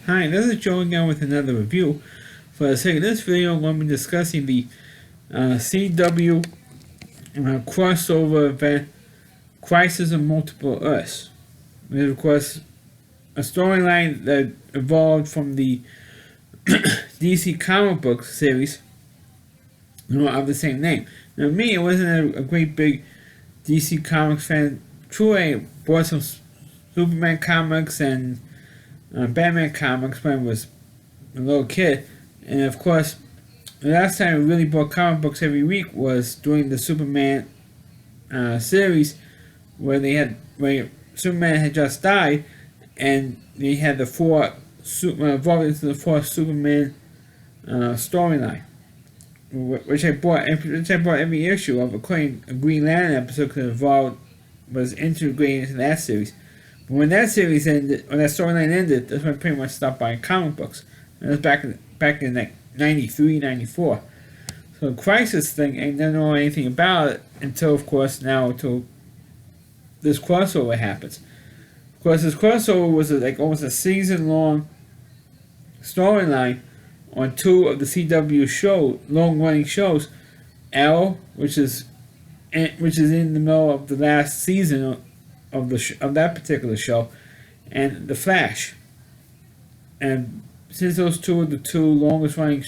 Hi, this is Joe again with another review. For the sake of this video, I'm going to be discussing the CW crossover event, Crisis on Multiple Earths. It is, of course, a storyline that evolved from the DC comic book series of the same name. Now, me, I wasn't a great big DC Comics fan. True, I bought some Superman comics and Batman comics when I was a little kid, and of course, the last time I really bought comic books every week was during the Superman series, where Superman had just died, and they had the evolved into the fourth Superman storyline, which I bought every issue of, including a Green Lantern episode, because it was integrated into that series. But when that series ended, when that storyline ended, that's when I pretty much stopped buying comic books. And it was back in like 93, 94. So the Crisis thing, I didn't know anything about it until this crossover happens. Of course, this crossover was almost a season-long storyline on two of the CW long-running shows, Arrow, which is in the middle of the last season of that particular show, and The Flash. And since those two are the two longest-running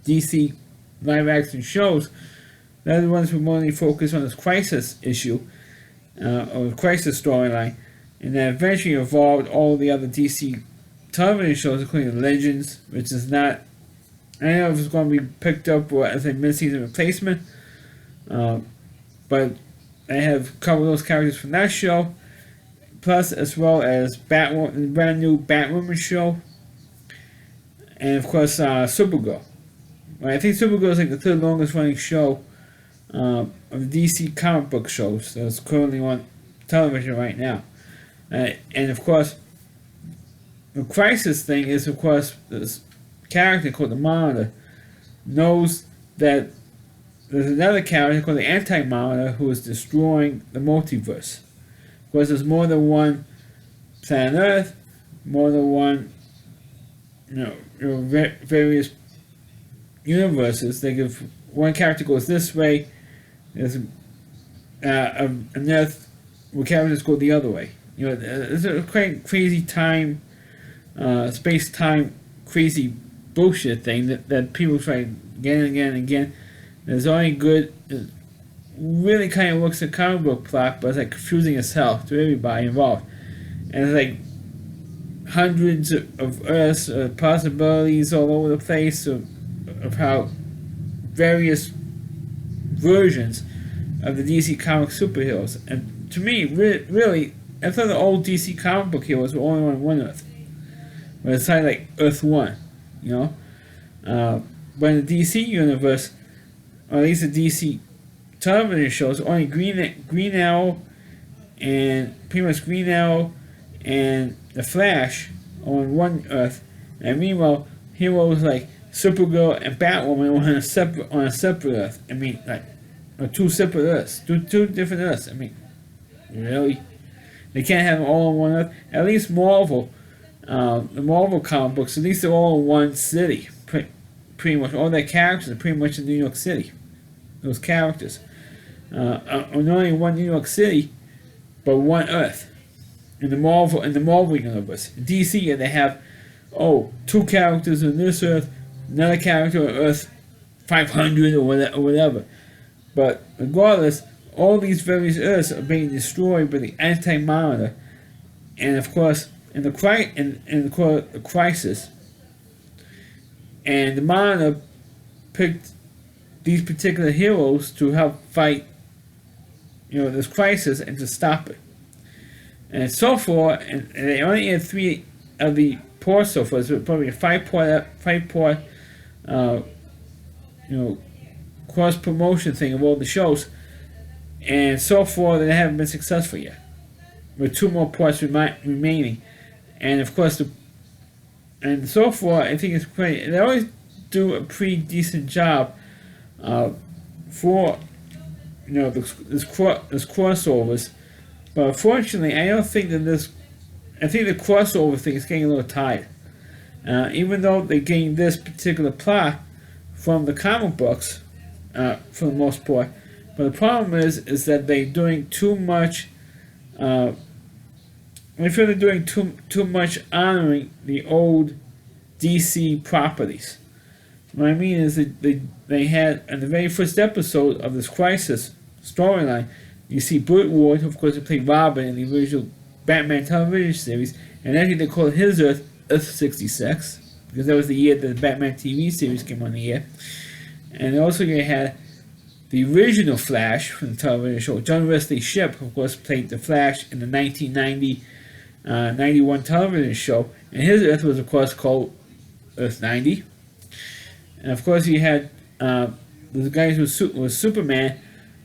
DC live-action shows, they're the ones who mainly focus on this Crisis issue, or the Crisis storyline, and that eventually evolved all the other DC television shows, including Legends, which is not, I don't know if it's going to be picked up as a mid-season replacement, but I have covered those characters from that show, plus as well as Batwoman, the brand new Batwoman show, and of course Supergirl. I think Supergirl is like the third longest running show of the DC comic book shows that's currently on television right now. And of course, the Crisis thing is, of course, this character called the Monitor knows that there's another character called the Anti-Monitor who is destroying the multiverse. Of course, there's more than one planet Earth, more than one, various universes. If one character goes this way, there's an Earth where characters go the other way. It's a crazy time, space-time, crazy bullshit thing that people try again and again and again. There's only good, it really kind of looks at comic book plot, but it's like confusing as hell to everybody involved. And it's like hundreds of Earths, possibilities all over the place of how various versions of the DC comic superheroes. And to me, really, I thought the old DC comic book heroes were only on one Earth. But it's like Earth 1, But in the DC universe, or at least the DC television shows, only Green Arrow and pretty much Green Arrow and the Flash on one Earth, and meanwhile heroes like Supergirl and Batwoman were on a separate Earth. Or two separate Earths, two different Earths. Really? They can't have them all on one Earth. At least Marvel, the Marvel comic books, at least they're all in one city. Pretty much all their characters are pretty much in New York City. Those characters are not only one New York City, but one Earth in the Marvel universe. In DC, they have two characters on this Earth, another character on Earth 500 or whatever. But regardless, all these various Earths are being destroyed by the Anti-Monitor, and of course, in the Crisis. And the Monitor picked these particular heroes to help fight, this crisis and to stop it. And so far, and they only had 3 of the parts so far. So probably a five-part, cross promotion thing of all the shows. And so far, they haven't been successful yet, with 2 more parts remaining. And of course, and so far, I think it's great. They always do a pretty decent job for this crossovers, but unfortunately, I don't think that I think the crossover thing is getting a little tired. Even though they gained this particular plot from the comic books, for the most part. But the problem is that they're doing too much. I feel they're doing too much honoring the old DC properties. What I mean is that they had in the very first episode of this Crisis storyline, you see Burt Ward, who of course played Robin in the original Batman television series, and actually they called his Earth Earth 66 because that was the year that the Batman TV series came on the air. And also you had the original Flash from the television show. John Wesley Shipp, of course, played the Flash in the 1991 television show, and his Earth was of course called Earth 90. And of course you had the guys who was Superman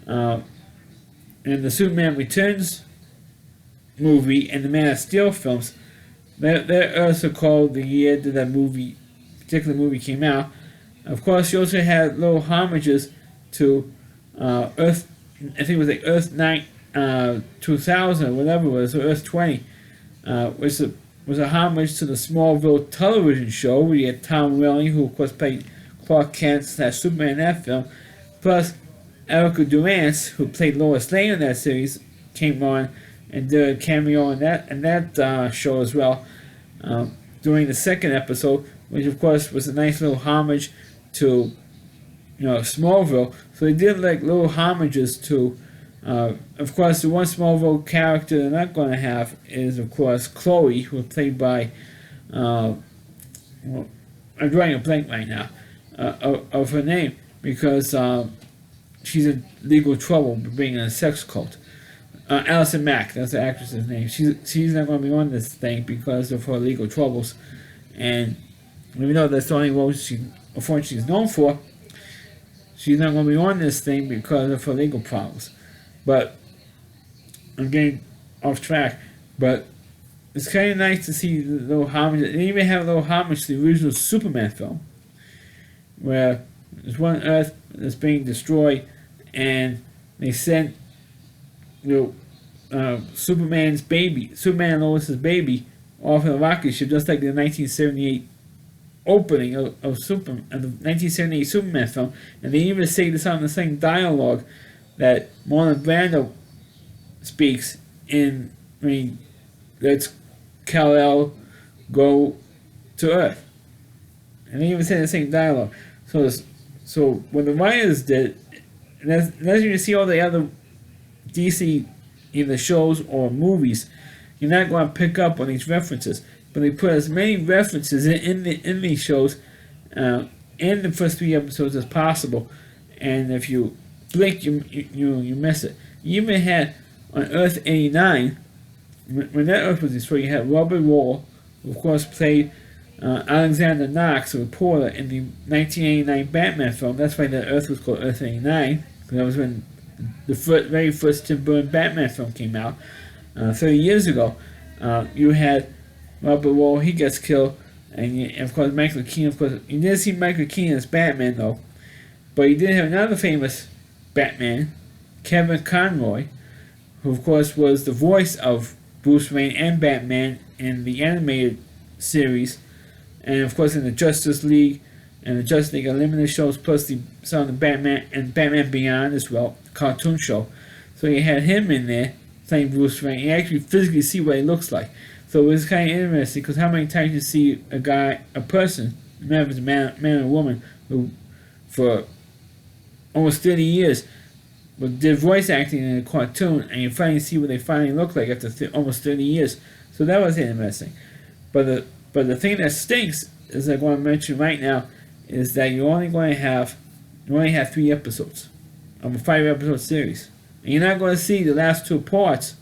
in the Superman Returns movie and the Man of Steel films. Their Earths are called the year that particular movie came out. Of course, you also had little homages to Earth. I think it was like Earth 2000 or whatever it was, or Earth 20, which was a homage to the Smallville television show where you had Tom Welling, who of course played Clark Kent / Superman in that film, plus Erica Durance, who played Lois Lane in that series, came on and did a cameo in that show as well during the second episode, which of course was a nice little homage to Smallville. So they did like little homages to. Of course, the one Smallville character they're not going to have is of course Chloe, who was played by. I'm drawing a blank right now of her name because she's in legal trouble for being in a sex cult. Allison Mack, that's the actress's name. She's not going to be on this thing because of her legal troubles, and we know that's the only role unfortunately is known for. She's not going to be on this thing because of her legal problems. But I'm getting off track. But it's kind of nice to see the little homage. They even have a little homage to the original Superman film, where there's one Earth that's being destroyed, and they sent Superman and Lois's baby, off in a rocket ship, just like the 1978 opening of the 1978 Superman film. And they even say this on the same dialogue that Marlon Brando speaks in. I mean, let's Kal-El go to Earth, and they even say the same dialogue. So when the writers did, and as you can see all the other DC either shows or movies, you're not going to pick up on these references, but they put as many references in these shows in the first 3 episodes as possible, and if you blink, you miss it. You even had on Earth 89, when that Earth was destroyed, you had Robert Wall, who of course played Alexander Knox, a reporter in the 1989 Batman film. That's why that Earth was called Earth 89, because that was when the very first Tim Burton Batman film came out 30 years ago. You had Robert Wall, he gets killed, and of course Michael Keaton. Of course, you didn't see Michael Keaton as Batman though, but you did have another famous Batman, Kevin Conroy, who of course was the voice of Bruce Wayne and Batman in the animated series, and of course in the Justice League and the Justice League Unlimited shows, plus some of the Batman and Batman Beyond as well, cartoon show. So you had him in there playing Bruce Wayne. You actually physically see what he looks like. So it was kind of interesting because how many times you see a person, no matter if it's a man or a woman, who for almost 30 years did voice acting in a cartoon, and you finally see what they finally look like after almost 30 years. So that was interesting. But the thing that stinks is I want to mention right now is that you only have 3 episodes of a 5-episode series, and you're not going to see the last 2 parts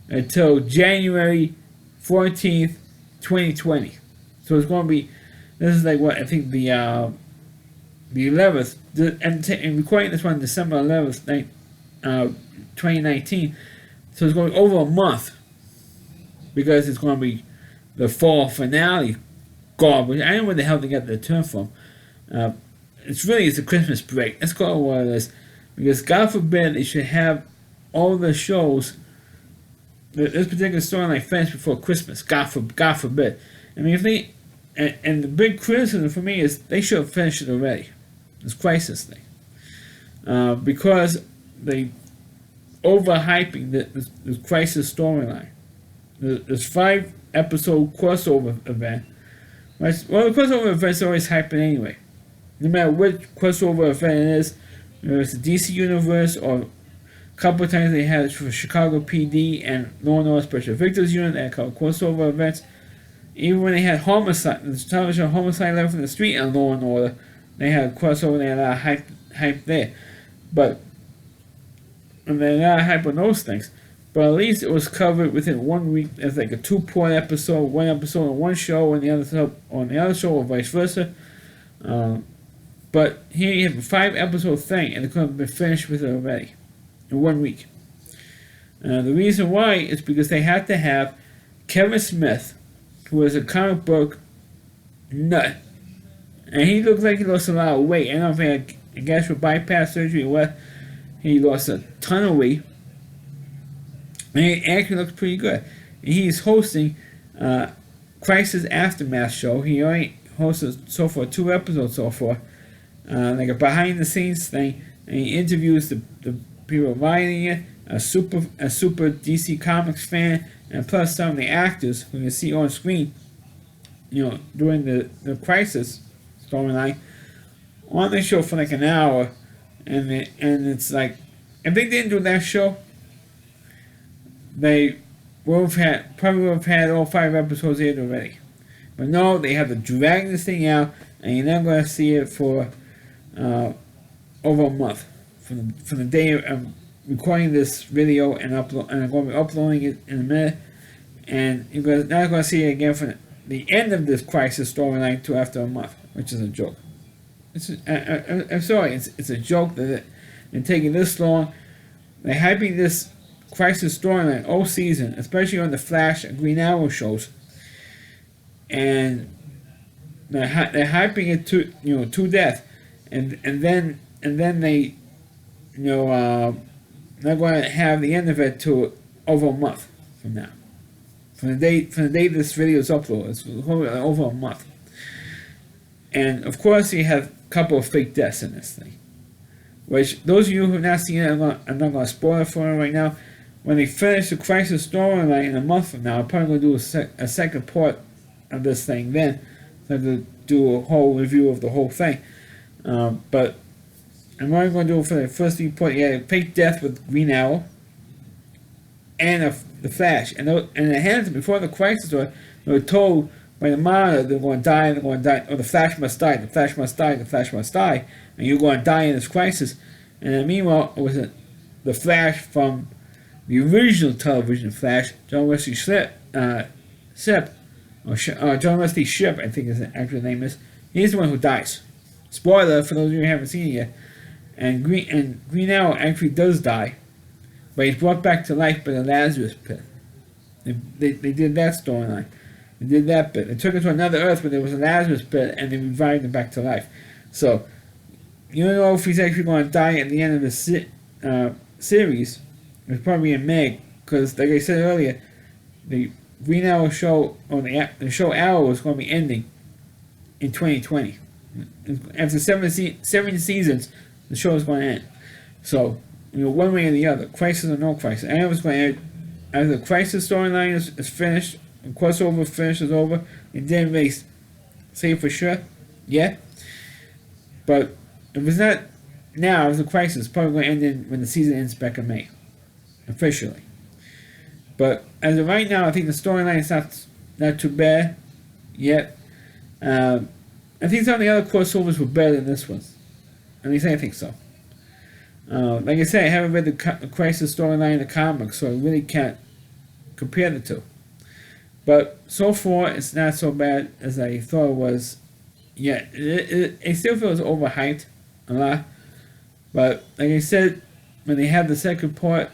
until January 14th, 2020. So it's going to be, this is like what I think the 11th, and recording this one December 11th, 2019. So it's going to be over a month because it's going to be the fall finale garbage. I don't know where the hell they got the term from. It's a Christmas break. Let's call it what it is. Because God forbid they should have all the shows, this particular storyline finished before Christmas. God forbid. I mean, if they and the big criticism for me is they should have finished it already. This Crisis thing, because they overhyping this Crisis storyline. This 5 episode crossover event. Well, the crossover event's always hyping anyway. No matter which crossover event it is, whether it's the DC Universe or a couple of times they had it for Chicago PD and Law and Order Special Victims Unit, they had called crossover events. Even when they had Homicide, the television Homicide Live from the Street and Law and Order, they had a crossover, they had a lot of hype there. But, and they had a lot of hype on those things. But at least it was covered within 1 week as like a 2-part episode, one episode on one show and the other on the other show, or vice versa. But here you have a 5 episode thing, and it could have been finished with it already in 1 week. The reason why is because they had to have Kevin Smith, who is a comic book nut, and he looks like he lost a lot of weight. I don't know if I guess with bypass surgery or what, he lost a ton of weight. And he actually looks pretty good. And he's hosting Crisis Aftermath show. He only hosted so far 2 episodes so far, like a behind the scenes thing. And he interviews the people writing it, a super DC Comics fan, and plus some of the actors who you see on screen, during the Crisis storyline, on the show for like an hour. And it's like, if they didn't do that show, they probably would have had all 5 episodes in already. But no, they have to drag this thing out, and you're not going to see it for over a month. From the day I'm recording this video and I'm going to be uploading it in a minute, and you're not going to see it again from the end of this Crisis storyline to after a month, which is a joke. I'm sorry, it's a joke that they're taking this long. They're hyping this Crisis storyline all season, especially on the Flash and Green Arrow shows, and they're hyping it to death, and then they not going to have the end of it to over a month from now, from the day this video is uploaded. It's over a month, and of course you have a couple of fake deaths in this thing, which those of you who have not seen it, I'm not going to spoil it for you right now. When they finish the Crisis storyline in a month from now, I'm probably going to do a second part of this thing then. So I have to do a whole review of the whole thing. But I'm only going to do it for the first report. Yeah, fake death with Green Arrow and the Flash. And the hands before the Crisis story, they were told by the monitor they're going to die, or the Flash must die, the Flash must die, the Flash must die, and you're going to die in this Crisis. And then meanwhile, it was the Flash from the original television Flash, John Wesley Shipp, John Wesley Shipp, I think his actual name is. He's the one who dies. Spoiler for those of you who haven't seen it yet. And Green Arrow actually does die, but he's brought back to life by the Lazarus Pit. They did that storyline. They did that bit. They took him to another Earth where there was a Lazarus Pit, and they revived him back to life. So you don't know if he's actually going to die at the end of the series. It's probably in May, because like I said earlier, the Green Arrow show, or the show Arrow, is going to be ending in 2020. After 7 seasons, the show is going to end. So, one way or the other, Crisis or no Crisis. I know it's going to end. Either the Crisis storyline is finished, the crossover finishes over, it didn't really say for sure yet. But if it's not now, if it's a Crisis, it's probably going to end when the season ends back in May. Officially. But as of right now, I think the storyline is not too bad yet. I think some of the other crossovers were better than this one. At least I think so. Like I said, I haven't read the Crisis storyline in the comics, so I really can't compare the two. But so far, it's not so bad as I thought it was. Yeah, it still feels overhyped a lot. But like I said, when they have the second part,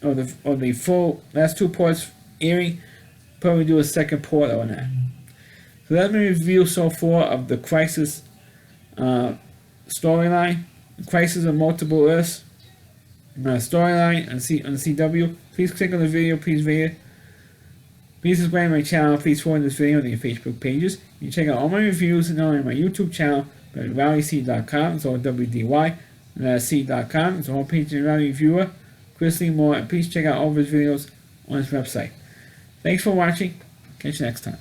or the full last 2 parts airing, probably do a second part on that. So that's my review so far of the Crisis storyline, Crisis on Multiple Earths storyline on CW. Please click on the video, please rate it. Please subscribe to my channel. Please forward this video to your Facebook pages. You can check out all my reviews and on my YouTube channel at RowdyC.com. It's all WDY. And that's C.com. It's a whole page of Rowdy Reviewer. Chris Lee Moore. And please check out all of his videos on his website. Thanks for watching. Catch you next time.